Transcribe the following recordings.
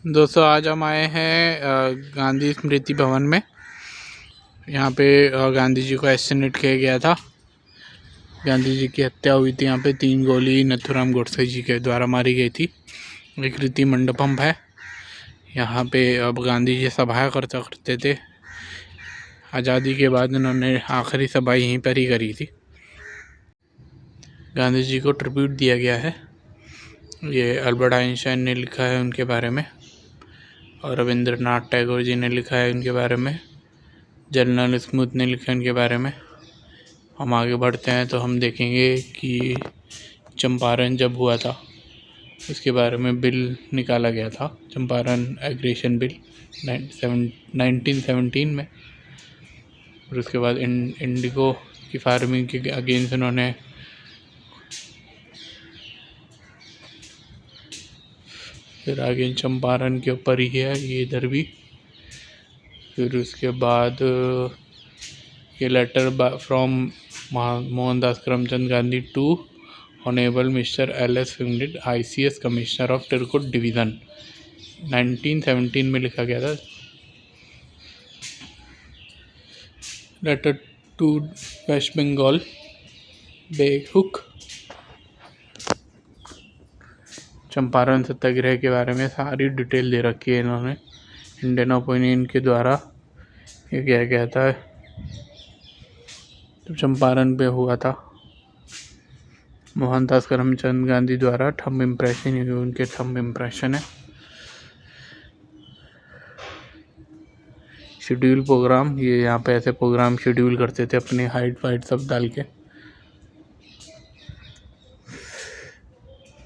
दोस्तों आज हम आए हैं गांधी स्मृति भवन में। यहाँ पे गांधी जी को एसेसिनेट किया गया था। गांधी जी की हत्या हुई थी। यहाँ पे 3 गोली नथुराम गोडसे जी के द्वारा मारी गई थी। एक रीति मंडपम है। यहाँ पे अब गांधी जी सभाएं करते थे। आज़ादी के बाद उन्होंने आखिरी सभा यहीं पर ही करी थी। गांधी जी को ट्रिब्यूट दिया गया है। ये अल्बर्ट आइंस्टाइन ने लिखा है उनके बारे में, और रविंद्रनाथ टैगोर जी ने लिखा है उनके बारे में। जनरल स्मूथ ने लिखा इनके बारे में। हम आगे बढ़ते हैं तो हम देखेंगे कि चंपारण जब हुआ था उसके बारे में बिल निकाला गया था, चंपारण एग्रेशन बिल 1917 में। और उसके बाद इंडिगो की फार्मिंग के अगेंस्ट उन्होंने फिर आगे चंपारण के ऊपर ही है ये इधर भी। फिर उसके बाद ये letter from Mohandas Karamchand Gandhi to honourable mister L S. फिंगडेड ICS commissioner of Tirhut division 1917 में लिखा गया था। लेटर टू वेस्ट बंगाल बेहुक। चंपारण सत्याग्रह के बारे में सारी डिटेल दे रखी है इन्होंने। इंडियन ओपिनियन के द्वारा ये क्या गया था जब चंपारण पे हुआ था। मोहनदास करमचंद गांधी द्वारा थंब इम्प्रेशन, ये उनके थंब इम्प्रेशन है। शेड्यूल प्रोग्राम, ये यहाँ पे ऐसे प्रोग्राम शेड्यूल करते थे अपनी हाइट वाइट सब डाल के।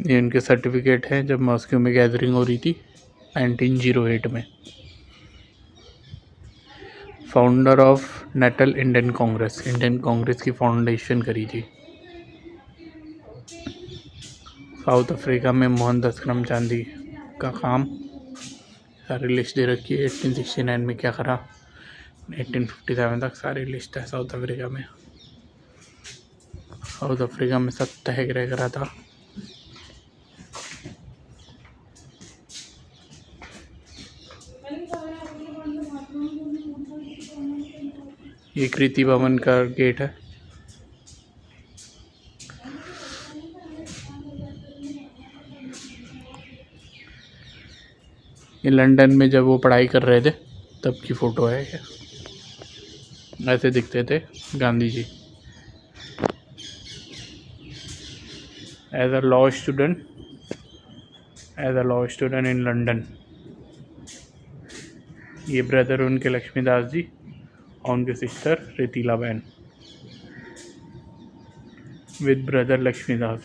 ये इनके सर्टिफिकेट हैं जब मॉस्को में गैदरिंग हो रही थी 1908 में। Founder of Natal Indian Congress, Indian Congress की फाउंडेशन करी थी। साउथ अफ्रीका में मोहनदास करमचंद का काम, सारी लिस्ट दे रखी है। 1869 में क्या करा, 1857 तक सारी लिस्ट है। साउथ अफ्रीका में सत्याग्रह करा था। ये कृति भवन का गेट है। ये लंदन में जब वो पढ़ाई कर रहे थे तब की फ़ोटो है। ऐसे दिखते थे Gandhi ji as a law student in London. ये ब्रदर उनके लक्ष्मीदास जी और उनके सिस्टर रेतीला बहन with brother Laxmidas.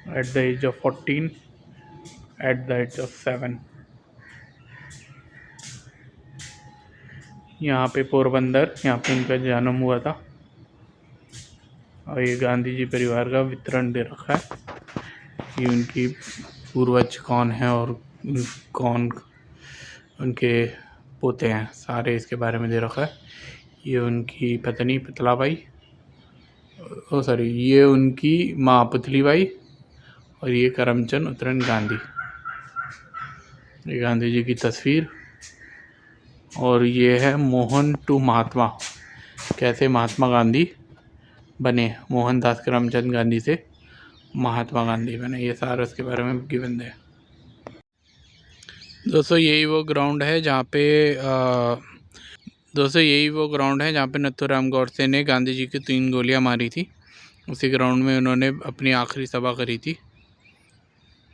At the age of 14, at the age of 7। यहाँ पे पोरबंदर, यहाँ पे उनका जन्म हुआ था। और ये गांधी जी परिवार का वितरण दे रखा है कि उनकी पूर्वज कौन है और कौन उनके पोते हैं, सारे इसके बारे में दे रखा है। ये उनकी पत्नी पुतलाबाई, ये उनकी माँ पुतलीबाई, और ये करमचंद उतरन गांधी। ये गांधी जी की तस्वीर। और ये है मोहन टू महात्मा, कैसे महात्मा गांधी बने, मोहनदास करमचंद गांधी से महात्मा गांधी बने। ये सारा इसके बारे में गिवन है। दोस्तों यही वो ग्राउंड है जहाँ पे नथुराम गोडसे ने गांधी जी की 3 गोलियां मारी थी। उसी ग्राउंड में उन्होंने अपनी आखिरी सभा करी थी।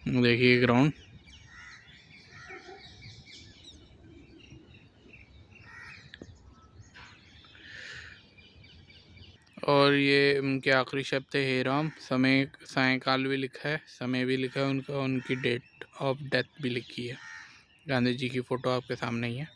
देखिए ग्राउंड। और ये उनके आखिरी शब्द थे, हे राम। समय सायंकाल भी लिखा है, समय भी लिखा है उनका, उनकी डेट ऑफ डेथ भी लिखी है। गांधी जी की फ़ोटो आपके सामने ही है।